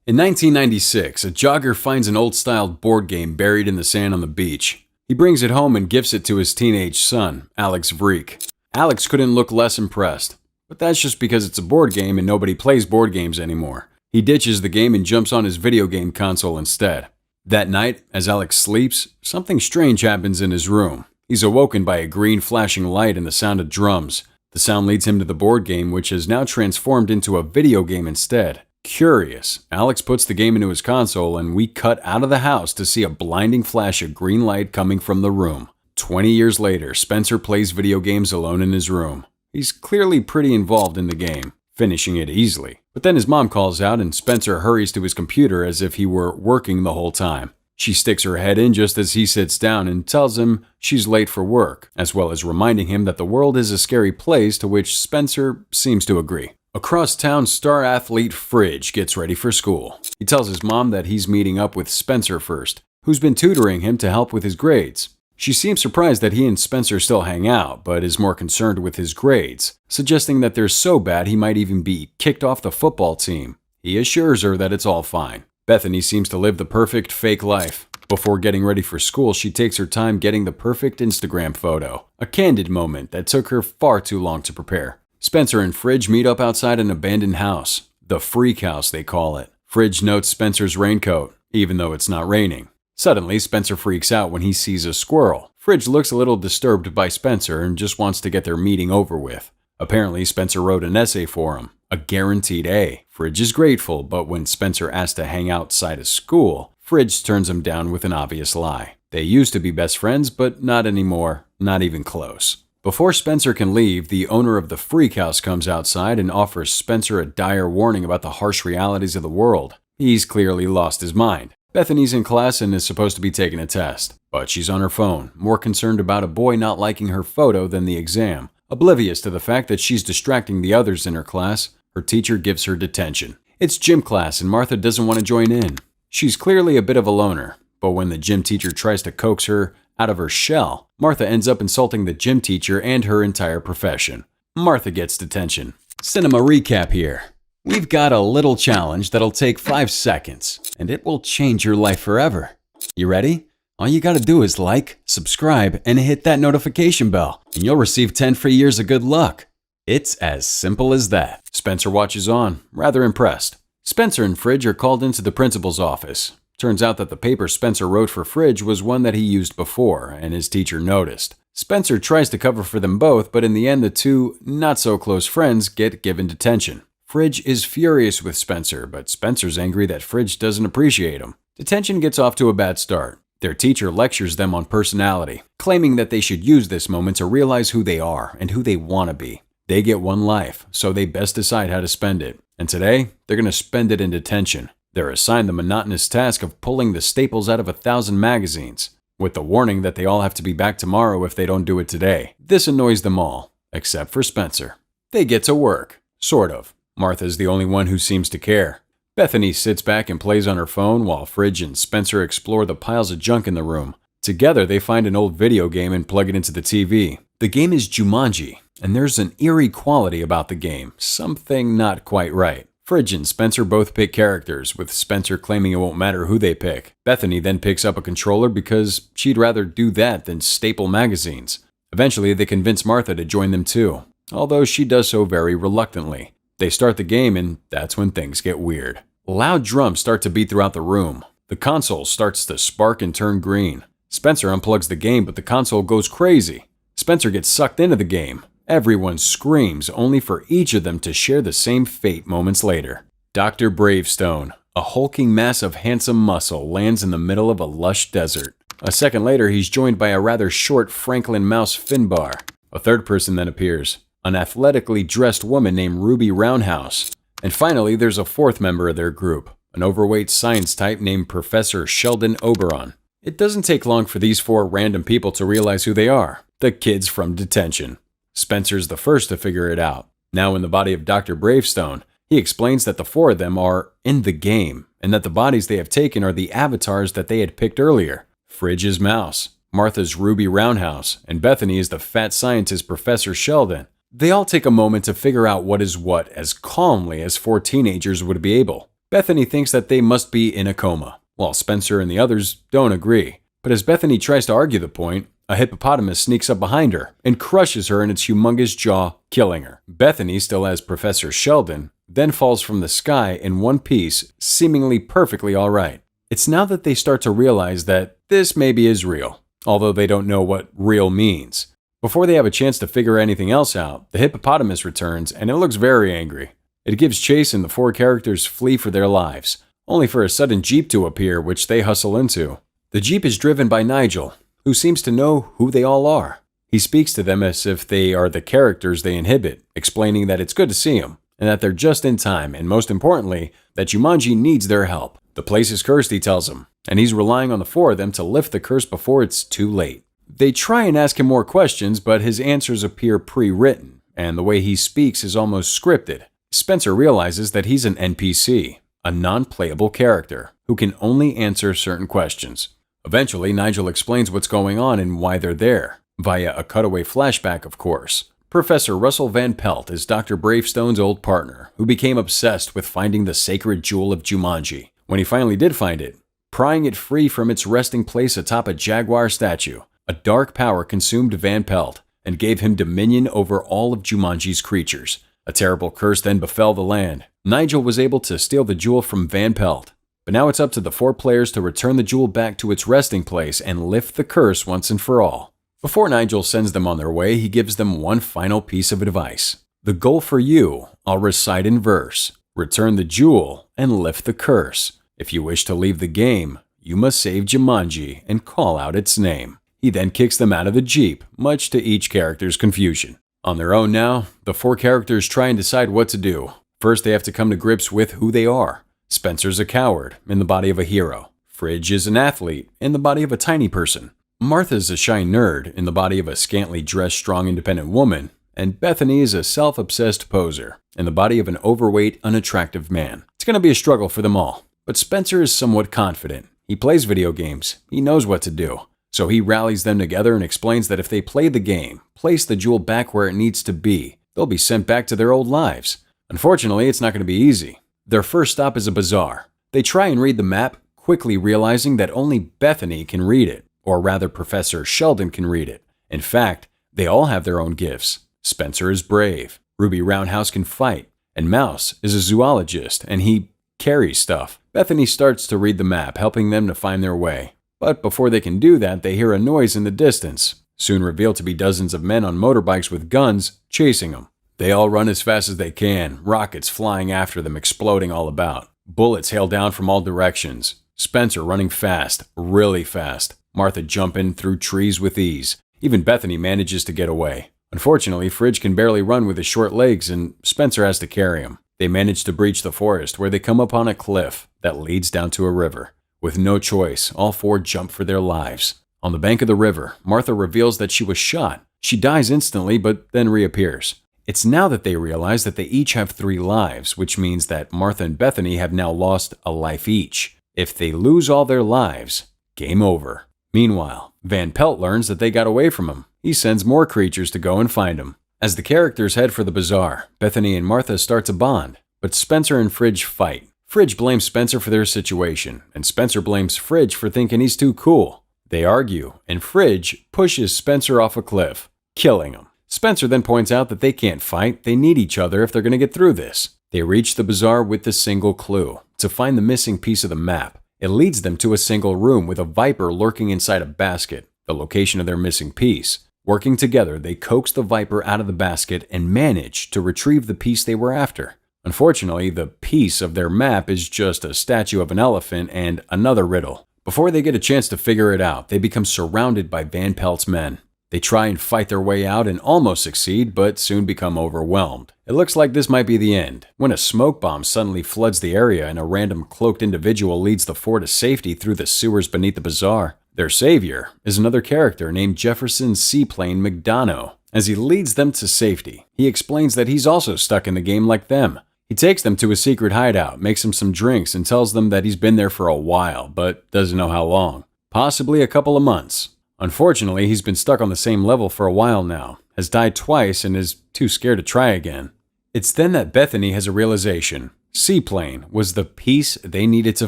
In 1996, a jogger finds an old-style board game buried in the sand on the beach. He brings it home and gifts it to his teenage son, Alex Vreek. Alex couldn't look less impressed, but that's just because it's a board game and nobody plays board games anymore. He ditches the game and jumps on his video game console instead. That night, as Alex sleeps, something strange happens in his room. He's awoken by a green flashing light and the sound of drums. The sound leads him to the board game, which has now transformed into a video game instead. Curious, Alex puts the game into his console and we cut out of the house to see a blinding flash of green light coming from the room. 20 years later, Spencer plays video games alone in his room. He's clearly pretty involved in the game, finishing it easily. But then his mom calls out and Spencer hurries to his computer as if he were working the whole time. She sticks her head in just as he sits down and tells him she's late for work, as well as reminding him that the world is a scary place, to which Spencer seems to agree. Across town, star athlete Fridge gets ready for school. He tells his mom that he's meeting up with Spencer first, who's been tutoring him to help with his grades. She seems surprised that he and Spencer still hang out, but is more concerned with his grades, suggesting that they're so bad he might even be kicked off the football team. He assures her that it's all fine. Bethany seems to live the perfect fake life. Before getting ready for school, she takes her time getting the perfect Instagram photo, a candid moment that took her far too long to prepare. Spencer and Fridge meet up outside an abandoned house, the Freak House they call it. Fridge notes Spencer's raincoat, even though it's not raining. Suddenly, Spencer freaks out when he sees a squirrel. Fridge looks a little disturbed by Spencer and just wants to get their meeting over with. Apparently, Spencer wrote an essay for him, a guaranteed A. Fridge is grateful, but when Spencer asks to hang outside of school, Fridge turns him down with an obvious lie. They used to be best friends, but not anymore, not even close. Before Spencer can leave, the owner of the Freak House comes outside and offers Spencer a dire warning about the harsh realities of the world. He's clearly lost his mind. Bethany's in class and is supposed to be taking a test, but she's on her phone, more concerned about a boy not liking her photo than the exam. Oblivious to the fact that she's distracting the others in her class, her teacher gives her detention. It's gym class and Martha doesn't want to join in. She's clearly a bit of a loner, but when the gym teacher tries to coax her out of her shell, Martha ends up insulting the gym teacher and her entire profession. Martha gets detention. Cinema recap here. We've got a little challenge that'll take 5 seconds, and it will change your life forever. You ready? All you gotta do is like, subscribe, and hit that notification bell, and you'll receive 10 free years of good luck. It's as simple as that. Spencer watches on, rather impressed. Spencer and Fridge are called into the principal's office. Turns out that the paper Spencer wrote for Fridge was one that he used before, and his teacher noticed. Spencer tries to cover for them both, but in the end the two not-so-close friends get given detention. Fridge is furious with Spencer, but Spencer's angry that Fridge doesn't appreciate him. Detention gets off to a bad start. Their teacher lectures them on personality, claiming that they should use this moment to realize who they are and who they want to be. They get one life, so they best decide how to spend it. And today, they're going to spend it in detention. They're assigned the monotonous task of pulling the staples out of 1,000 magazines, with the warning that they all have to be back tomorrow if they don't do it today. This annoys them all, except for Spencer. They get to work, sort of. Martha's the only one who seems to care. Bethany sits back and plays on her phone while Fridge and Spencer explore the piles of junk in the room. Together, they find an old video game and plug it into the TV. The game is Jumanji, and there's an eerie quality about the game, something not quite right. Fridge and Spencer both pick characters, with Spencer claiming it won't matter who they pick. Bethany then picks up a controller because she'd rather do that than staple magazines. Eventually, they convince Martha to join them too, although she does so very reluctantly. They start the game, and that's when things get weird. Loud drums start to beat throughout the room. The console starts to spark and turn green. Spencer unplugs the game, but the console goes crazy. Spencer gets sucked into the game. Everyone screams, only for each of them to share the same fate moments later. Dr. Bravestone, a hulking mass of handsome muscle, lands in the middle of a lush desert. A second later, he's joined by a rather short Franklin Mouse Finbar. A third person then appears, an athletically dressed woman named Ruby Roundhouse. And finally, there's a fourth member of their group, an overweight science type named Professor Sheldon Oberon. It doesn't take long for these 4 random people to realize who they are, the kids from detention. Spencer's the first to figure it out. Now in the body of Dr. Bravestone, he explains that the 4 of them are in the game, and that the bodies they have taken are the avatars that they had picked earlier. Fridge is Mouse, Martha's Ruby Roundhouse, and Bethany is the fat scientist Professor Sheldon. They all take a moment to figure out what is what as calmly as 4 teenagers would be able. Bethany thinks that they must be in a coma, while Spencer and the others don't agree. But as Bethany tries to argue the point, a hippopotamus sneaks up behind her and crushes her in its humongous jaw, killing her. Bethany, still as Professor Sheldon, then falls from the sky in one piece, seemingly perfectly all right. It's now that they start to realize that this maybe is real, although they don't know what real means. Before they have a chance to figure anything else out, the hippopotamus returns and it looks very angry. It gives chase and the four characters flee for their lives, only for a sudden Jeep to appear, which they hustle into. The Jeep is driven by Nigel, who seems to know who they all are. He speaks to them as if they are the characters they inhabit, explaining that it's good to see them, and that they're just in time, and most importantly, that Jumanji needs their help. The place is cursed, he tells them, and he's relying on the four of them to lift the curse before it's too late. They try and ask him more questions, but his answers appear pre-written, and the way he speaks is almost scripted. Spencer realizes that he's an NPC, a non-playable character, who can only answer certain questions. Eventually, Nigel explains what's going on and why they're there, via a cutaway flashback, of course. Professor Russell Van Pelt is Dr. Bravestone's old partner, who became obsessed with finding the sacred jewel of Jumanji. When he finally did find it, prying it free from its resting place atop a jaguar statue, a dark power consumed Van Pelt and gave him dominion over all of Jumanji's creatures. A terrible curse then befell the land. Nigel was able to steal the jewel from Van Pelt, but now it's up to the four players to return the jewel back to its resting place and lift the curse once and for all. Before Nigel sends them on their way, he gives them one final piece of advice. The goal for you, I'll recite in verse. Return the jewel and lift the curse. If you wish to leave the game, you must save Jumanji and call out its name. He then kicks them out of the Jeep, much to each character's confusion. On their own now, the four characters try and decide what to do. First, they have to come to grips with who they are. Spencer's a coward, in the body of a hero. Fridge is an athlete, in the body of a tiny person. Martha's a shy nerd, in the body of a scantily dressed, strong, independent woman. And Bethany is a self-obsessed poser, in the body of an overweight, unattractive man. It's going to be a struggle for them all. But Spencer is somewhat confident. He plays video games. He knows what to do. So he rallies them together and explains that if they play the game, place the jewel back where it needs to be, they'll be sent back to their old lives. Unfortunately, it's not going to be easy. Their first stop is a bazaar. They try and read the map, quickly realizing that only Bethany can read it, or rather Professor Sheldon can read it. In fact, they all have their own gifts. Spencer is brave, Ruby Roundhouse can fight, and Mouse is a zoologist and he carries stuff. Bethany starts to read the map, helping them to find their way. But before they can do that, they hear a noise in the distance, soon revealed to be dozens of men on motorbikes with guns chasing them. They all run as fast as they can, rockets flying after them, exploding all about. Bullets hail down from all directions. Spencer running fast, really fast. Martha jumping through trees with ease. Even Bethany manages to get away. Unfortunately, Fridge can barely run with his short legs and Spencer has to carry him. They manage to breach the forest where they come upon a cliff that leads down to a river. With no choice, all four jump for their lives. On the bank of the river, Martha reveals that she was shot. She dies instantly, but then reappears. It's now that they realize that they each have 3 lives, which means that Martha and Bethany have now lost a life each. If they lose all their lives, game over. Meanwhile, Van Pelt learns that they got away from him. He sends more creatures to go and find him. As the characters head for the bazaar, Bethany and Martha start to bond, but Spencer and Fridge fight. Fridge blames Spencer for their situation, and Spencer blames Fridge for thinking he's too cool. They argue, and Fridge pushes Spencer off a cliff, killing him. Spencer then points out that they can't fight, they need each other if they're going to get through this. They reach the bazaar with the single clue, to find the missing piece of the map. It leads them to a single room with a viper lurking inside a basket, the location of their missing piece. Working together, they coax the viper out of the basket and manage to retrieve the piece they were after. Unfortunately, the piece of their map is just a statue of an elephant and another riddle. Before they get a chance to figure it out, they become surrounded by Van Pelt's men. They try and fight their way out and almost succeed, but soon become overwhelmed. It looks like this might be the end, when a smoke bomb suddenly floods the area and a random cloaked individual leads the four to safety through the sewers beneath the bazaar. Their savior is another character named Jefferson Seaplane McDonough. As he leads them to safety, he explains that he's also stuck in the game like them. He takes them to a secret hideout, makes them some drinks, and tells them that he's been there for a while, but doesn't know how long. Possibly a couple of months. Unfortunately, he's been stuck on the same level for a while now, has died twice, and is too scared to try again. It's then that Bethany has a realization. Seaplane was the piece they needed to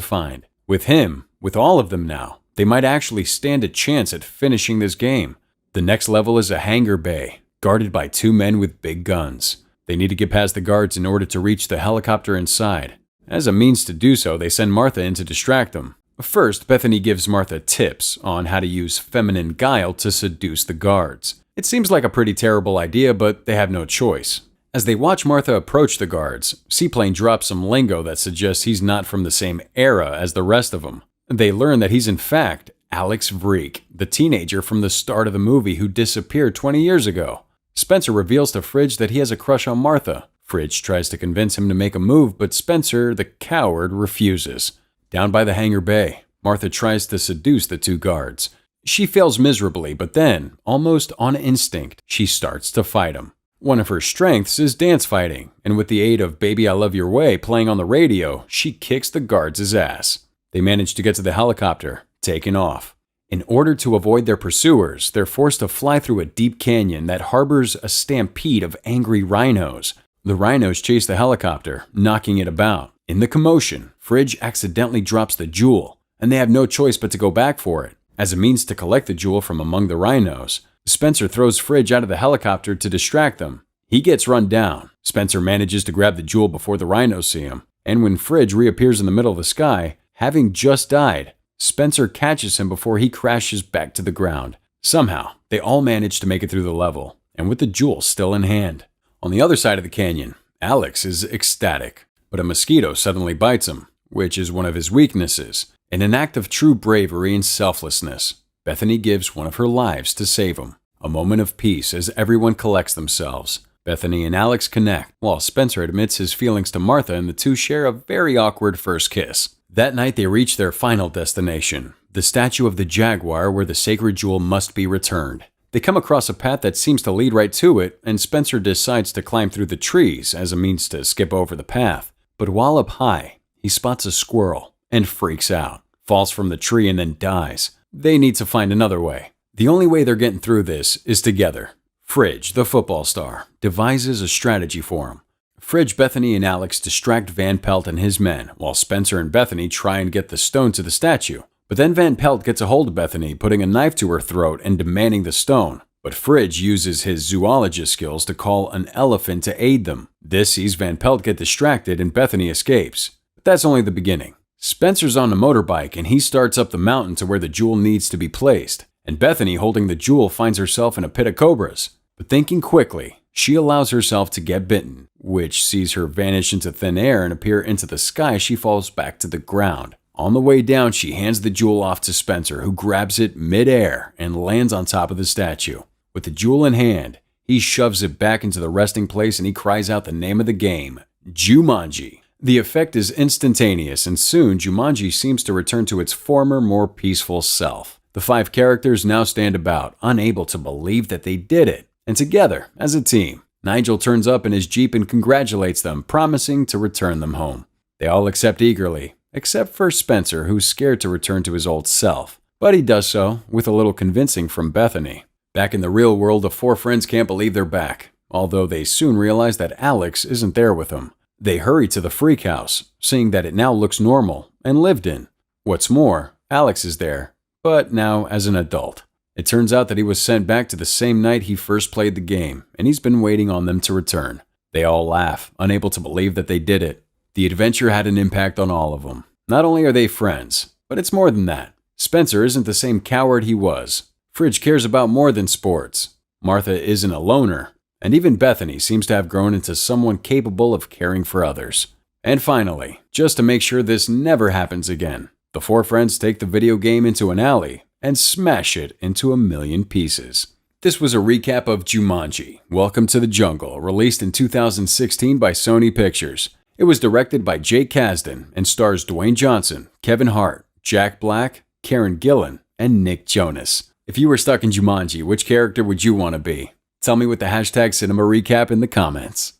find. With him, with all of them now, they might actually stand a chance at finishing this game. The next level is a hangar bay, guarded by 2 men with big guns. They need to get past the guards in order to reach the helicopter inside. As a means to do so, they send Martha in to distract them. First, Bethany gives Martha tips on how to use feminine guile to seduce the guards. It seems like a pretty terrible idea, but they have no choice. As they watch Martha approach the guards, Seaplane drops some lingo that suggests he's not from the same era as the rest of them. They learn that he's in fact Alex Vreek, the teenager from the start of the movie who disappeared 20 years ago. Spencer reveals to Fridge that he has a crush on Martha. Fridge tries to convince him to make a move, but Spencer, the coward, refuses. Down by the hangar bay, Martha tries to seduce the 2 guards. She fails miserably, but then, almost on instinct, she starts to fight him. One of her strengths is dance fighting, and with the aid of Baby I Love Your Way playing on the radio, she kicks the guards' ass. They manage to get to the helicopter, taking off. In order to avoid their pursuers, they're forced to fly through a deep canyon that harbors a stampede of angry rhinos. The rhinos chase the helicopter, knocking it about. In the commotion, Fridge accidentally drops the jewel, and they have no choice but to go back for it. As a means to collect the jewel from among the rhinos, Spencer throws Fridge out of the helicopter to distract them. He gets run down. Spencer manages to grab the jewel before the rhinos see him, and when Fridge reappears in the middle of the sky, having just died, Spencer catches him before he crashes back to the ground. Somehow, they all manage to make it through the level, and with the jewel still in hand. On the other side of the canyon, Alex is ecstatic, but a mosquito suddenly bites him, which is one of his weaknesses. In an act of true bravery and selflessness, Bethany gives one of her lives to save him. A moment of peace as everyone collects themselves. Bethany and Alex connect, while Spencer admits his feelings to Martha and the 2 share a very awkward first kiss. That night they reach their final destination, the statue of the jaguar where the sacred jewel must be returned. They come across a path that seems to lead right to it, and Spencer decides to climb through the trees as a means to skip over the path. But while up high, he spots a squirrel and freaks out, falls from the tree and then dies. They need to find another way. The only way they're getting through this is together. Fridge, the football star, devises a strategy for him. Fridge, Bethany, and Alex distract Van Pelt and his men, while Spencer and Bethany try and get the stone to the statue. But then Van Pelt gets a hold of Bethany, putting a knife to her throat and demanding the stone. But Fridge uses his zoologist skills to call an elephant to aid them. This sees Van Pelt get distracted and Bethany escapes. But that's only the beginning. Spencer's on a motorbike and he starts up the mountain to where the jewel needs to be placed. And Bethany, holding the jewel, finds herself in a pit of cobras. But thinking quickly, she allows herself to get bitten, which sees her vanish into thin air and appear into the sky as she falls back to the ground. On the way down, she hands the jewel off to Spencer, who grabs it mid-air and lands on top of the statue. With the jewel in hand, he shoves it back into the resting place and he cries out the name of the game, Jumanji. The effect is instantaneous, and soon Jumanji seems to return to its former, more peaceful self. The 5 characters now stand about, unable to believe that they did it. And together, as a team, Nigel turns up in his Jeep and congratulates them, promising to return them home. They all accept eagerly, except for Spencer, who's scared to return to his old self. But he does so, with a little convincing from Bethany. Back in the real world, the 4 friends can't believe they're back, although they soon realize that Alex isn't there with them. They hurry to the freak house, seeing that it now looks normal and lived in. What's more, Alex is there, but now as an adult. It turns out that he was sent back to the same night he first played the game, and he's been waiting on them to return. They all laugh, unable to believe that they did it. The adventure had an impact on all of them. Not only are they friends, but it's more than that. Spencer isn't the same coward he was. Fridge cares about more than sports. Martha isn't a loner. And even Bethany seems to have grown into someone capable of caring for others. And finally, just to make sure this never happens again, the 4 friends take the video game into an alley and smash it into 1,000,000 pieces. This was a recap of Jumanji, Welcome to the Jungle, released in 2016 by Sony Pictures. It was directed by Jake Kasdan and stars Dwayne Johnson, Kevin Hart, Jack Black, Karen Gillan, and Nick Jonas. If you were stuck in Jumanji, which character would you want to be? Tell me with the hashtag CinemaRecap in the comments.